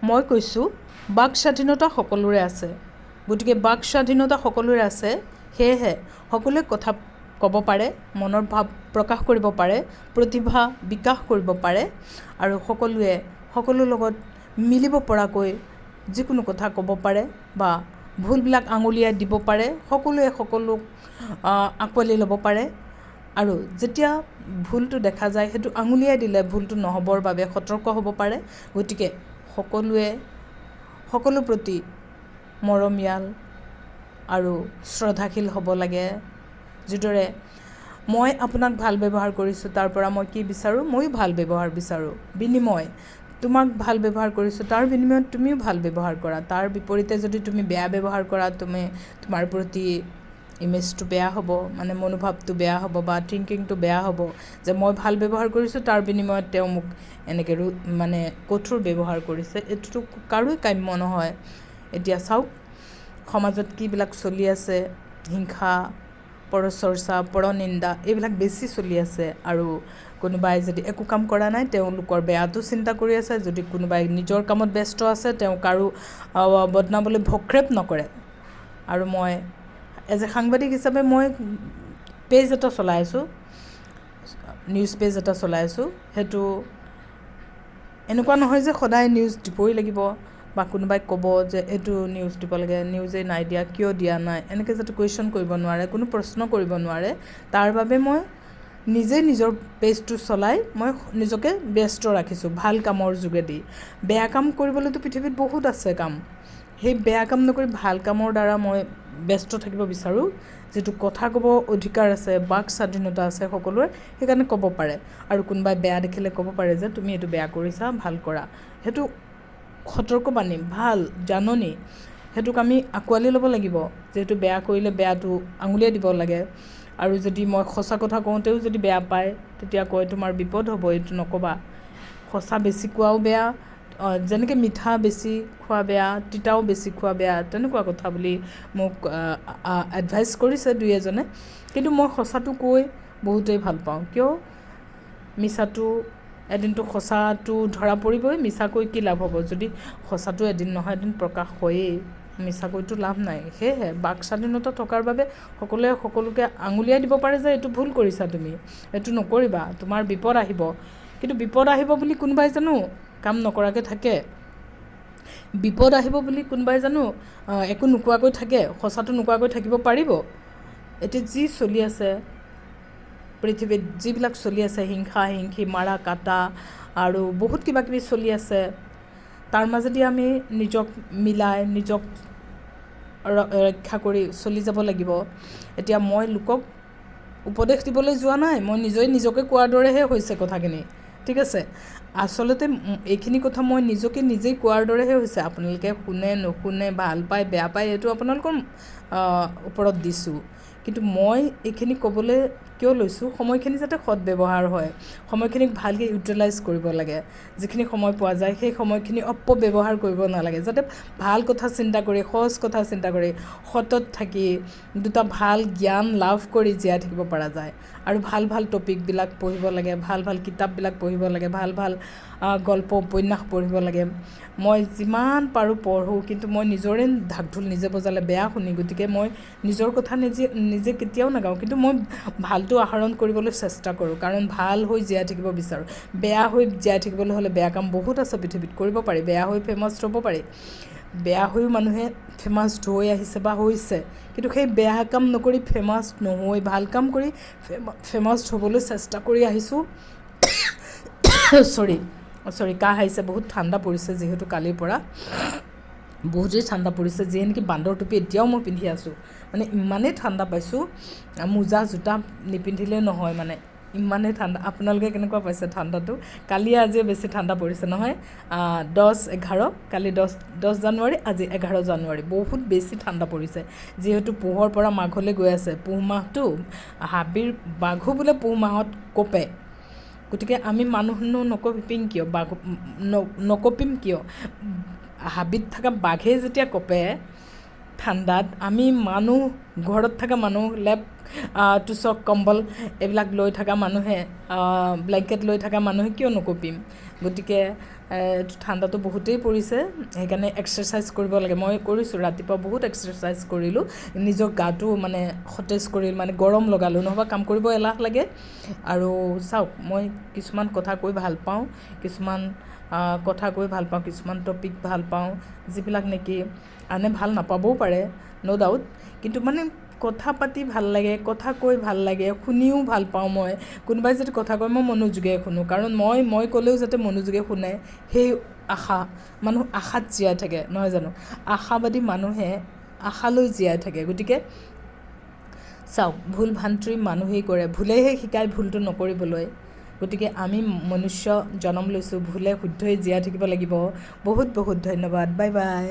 মই কৈছোঁ বাক স্বাধীনতা সকলোৰে আছে। গতিকে বাক স্বাধীনতা সকলোৰে আছে, সেয়েহে সকলোৱে কথা ক'ব পাৰে, মনৰ ভাৱ প্ৰকাশ কৰিব পাৰে, প্ৰতিভা বিকাশ কৰিব পাৰে আৰু সকলোৱে সকলোৰ লগত মিলিব পৰাকৈ যিকোনো কথা ক'ব পাৰে বা ভুলবিলাক আঙুলিয়াই দিব পাৰে, সকলোৱে সকলোক আঁকোৱালি ল'ব পাৰে আৰু যেতিয়া ভুলটো দেখা যায় সেইটো আঙুলিয়াই দিলে ভুলটো নহ'বৰ বাবে সতৰ্ক হ'ব পাৰে। গতিকে সকলোৱে সকলোৰ প্ৰতি মৰমীয়াল আৰু শ্ৰদ্ধাশীল হ'ব লাগে। যিদৰে মই আপোনাক ভাল ব্যৱহাৰ কৰিছোঁ, তাৰ পৰা মই কি বিচাৰোঁ? ময়ো ভাল ব্যৱহাৰ বিচাৰোঁ। বিনিময়, তোমাক ভাল ব্যৱহাৰ কৰিছোঁ, তাৰ বিনিময়ত তুমিও ভাল ব্যৱহাৰ কৰা। তাৰ বিপৰীতে যদি তুমি বেয়া ব্যৱহাৰ কৰা, তোমাৰ প্ৰতি ইমেজটো বেয়া হ'ব, মানে মনোভাৱটো বেয়া হ'ব বা থিংকিংটো বেয়া হ'ব যে মই ভাল ব্যৱহাৰ কৰিছোঁ, তাৰ বিনিময়ত তেওঁ মোক এনেকৈ মানে কঠোৰ ব্যৱহাৰ কৰিছে। এইটোতো কাৰোৱে কাম্য নহয়। এতিয়া চাওক সমাজত কিবিলাক চলি আছে, হিংসা, পৰচৰ্চা, পৰনিন্দা এইবিলাক বেছি চলি আছে আৰু কোনোবাই যদি একো কাম কৰা নাই তেওঁলোকৰ বেয়াটো চিন্তা কৰি আছে, যদি কোনোবাই নিজৰ কামত ব্যস্ত আছে তেওঁ কাৰো বদনাবলৈ ভক্ষেপ নকৰে। আৰু মই এজ এ সাংবাদিক হিচাপে মই পেজ এটা চলাই আছোঁ, নিউজ পেজ এটা চলাই আছোঁ। সেইটো এনেকুৱা নহয় যে সদায় নিউজ দিবই লাগিব বা কোনোবাই ক'ব যে এইটো নিউজ দিব লাগে, নিউজেই নাই দিয়া, কিয় দিয়া নাই, এনেকৈ যাতে কুৱেশ্যন কৰিব নোৱাৰে, কোনো প্ৰশ্ন কৰিব নোৱাৰে, তাৰ বাবে মই নিজেই নিজৰ পেজটো চলাই মই নিজকে ব্যস্ত ৰাখিছোঁ ভাল কামৰ যোগেদি। বেয়া কাম কৰিবলৈতো পৃথিৱীত বহুত আছে কাম, সেই বেয়া কাম নকৰি ভাল কামৰ দ্বাৰা মই ব্যস্ত থাকিব বিচাৰোঁ। যিটো কথা ক'ব অধিকাৰ আছে, বাক স্বাধীনতা আছে সকলোৰে, সেইকাৰণে ক'ব পাৰে আৰু কোনোবাই বেয়া দেখিলে ক'ব পাৰে যে তুমি এইটো বেয়া কৰিছা, ভাল কৰা। সেইটো সতৰ্কবাণী, ভাল জাননী, সেইটোক আমি আঁকোৱালি ল'ব লাগিব। যিহেতু বেয়া কৰিলে বেয়াটো আঙুলিয়াই দিব লাগে আৰু যদি মই সঁচা কথা কওঁতেও যদি বেয়া পায় তেতিয়া কয় তোমাৰ বিপদ হ'ব, এইটো নক'বা। সঁচা বেছি কোৱাও বেয়া, যেনেকৈ মিঠা বেছি খোৱা বেয়া, তিতাও বেছি খোৱা বেয়া, তেনেকুৱা কথা বুলি মোক এডভাইচ কৰিছে দুই এজনে। কিন্তু মই সঁচাটো কৈ বহুতেই ভাল পাওঁ। কিয়? মিছাটো এদিনটো সঁচাটো ধৰা পৰিবই, মিছা কৈ কি লাভ হ'ব? যদি সঁচাটো এদিন নহয় এদিন প্ৰকাশ হয়েই, মিছা কৈতো লাভ নাই। সেয়েহে বাক স্বাধীনতা থকাৰ বাবে সকলোৱে সকলোকে আঙুলিয়াই দিব পাৰে যে এইটো ভুল কৰিছা, তুমি এইটো নকৰিবা, তোমাৰ বিপদ আহিব। কিন্তু বিপদ আহিব বুলি কোনোবাই জানো কাম নকৰাকৈ থাকে? বিপদ আহিব বুলি কোনোবাই জানো একো নোকোৱাকৈ থাকে, সঁচাটো নোকোৱাকৈ থাকিব পাৰিব? এতিয়া যি চলি আছে পৃথিৱীত, যিবিলাক চলি আছে, হিংসা হিংসি, মাৰা কাটা আৰু বহুত কিবা কিবি চলি আছে, তাৰ মাজেদি আমি নিজক মিলাই নিজক ৰক্ষা কৰি চলি যাব লাগিব। এতিয়া মই লোকক উপদেশ দিবলৈ যোৱা নাই, মই নিজকে কোৱাৰ দৰেহে হৈছে কথাখিনি, ঠিক আছে? আচলতে এইখিনি কথা মই নিজেই কোৱাৰ দৰেহে হৈছে। আপোনালোকে শুনে নুশুনে, ভাল পায় বেয়া পায়, এইটো আপোনালোকৰ ওপৰত দিছোঁ। কিন্তু মই এইখিনি ক'বলৈ কিয় লৈছোঁ, সময়খিনি যাতে সৎব্যৱহাৰ হয়, সময়খিনিক ভালকৈ ইউটিলাইজ কৰিব লাগে। যিখিনি সময় পোৱা যায় সেই সময়খিনি অপব্যৱহাৰ কৰিব নালাগে, যাতে ভাল কথা চিন্তা কৰি, সহজ কথা চিন্তা কৰি, সতত থাকি দুটা ভাল জ্ঞান লাভ কৰি জীয়াই থাকিব পৰা যায়। আৰু ভাল ভাল টপিকবিলাক পঢ়িব লাগে, ভাল ভাল কিতাপবিলাক পঢ়িব লাগে, ভাল ভাল গল্প উপন্যাস পঢ়িব লাগে। মই যিমান পাৰোঁ পঢ়োঁ, কিন্তু মই নিজৰে ঢাক ঢোল নিজে বজালে বেয়া শুনি, গতিকে মই নিজৰ কথা নিজে কেতিয়াও নাগাওঁ। কিন্তু মই ভালটো আহৰণ কৰিবলৈ চেষ্টা কৰোঁ, কাৰণ ভাল হৈ জীয়াই থাকিব বিচাৰোঁ। বেয়া হৈ জীয়াই থাকিবলৈ হ'লে বেয়া কাম বহুত আছে পৃথিৱীত, কৰিব পাৰি। বেয়া হৈ ফেমাছ হ'ব পাৰি, বেয়া হৈও মানুহে ফেমাছ হৈ আহিছে বা হৈছে। কিন্তু সেই বেয়া কাম নকৰি, ফেমাছ নহৈ ভাল কাম কৰি ফেমাছ হ'বলৈ চেষ্টা কৰি আহিছোঁ। চৰি কাহ আহিছে, বহুত ঠাণ্ডা পৰিছে যিহেতু কালিৰ পৰা বহুতেই ঠাণ্ডা পৰিছে। যিয়ে নেকি বান্দৰ টুপি এতিয়াও মই পিন্ধি আছোঁ, মানে ইমানেই ঠাণ্ডা পাইছোঁ, মোজা জোতা নিপিন্ধিলে নহয়, মানে ইমানেই ঠাণ্ডা। আপোনালোকে কেনেকুৱা পাইছে ঠাণ্ডাটো? কালি আজিও বেছি ঠাণ্ডা পৰিছে নহয়। 10-11 কালি 10 জানুৱাৰী, আজি 11 জানুৱাৰী, বহুত বেছি ঠাণ্ডা পৰিছে। যিহেতু পুহৰ পৰা মাঘলৈ গৈ আছে, পুহ মাহটো হাবিৰ বাঘো বোলে পুহ মাহত কঁপে। গতিকে আমি মানুহনো নকঁপিম কিয়? হাবিত থকা বাঘে যেতিয়া কঁপে ঠাণ্ডাত, আমি মানুহ, ঘৰত থকা মানুহ, তোচক কম্বল এইবিলাক লৈ থকা মানুহে, ব্লেংকেট লৈ থকা মানুহে কিয় নকঁপিম? গতিকে ঠাণ্ডাটো বহুতেই পৰিছে, সেইকাৰণে এক্সাৰচাইজ কৰিব লাগে। মই কৰিছোঁ, ৰাতিপুৱা বহুত এক্সাৰচাইজ কৰিলোঁ, নিজৰ গাটো মানে সতেজ কৰিলোঁ, মানে গৰম লগালোঁ, নহ'বা কাম কৰিব এলাহ লাগে। আৰু চাওক, মই কিছুমান কথা কৈ ভাল পাওঁ, কিছুমান টপিক ভাল পাওঁ, যিবিলাক নেকি আনে ভাল নাপাবও পাৰে, ন' ডাউট, কিন্তু মানে কথা পাতি ভাল লাগে, কথা কৈ ভাল লাগে, শুনিও ভাল পাওঁ মই। কোনোবাই যদি কথা কয় মই মনোযোগেৰে শুনো, কাৰণ মই ক'লেও যাতে মনোযোগে শুনে, সেই মানুহ আশাত জীয়াই থাকে, নহয় জানো? আশাবাদী মানুহে আশালৈ জীয়াই থাকে। গতিকে চাওক, ভুল ভ্ৰান্তি মানুহেই কৰে, ভুলেহে শিকায় ভুলটো নকৰিবলৈ। গতিকে আমি মনুষ্য জন্ম লৈছোঁ, ভুলে শুদ্ধই জীয়াই থাকিব লাগিব। বহুত বহুত ধন্যবাদ, বাই বাই।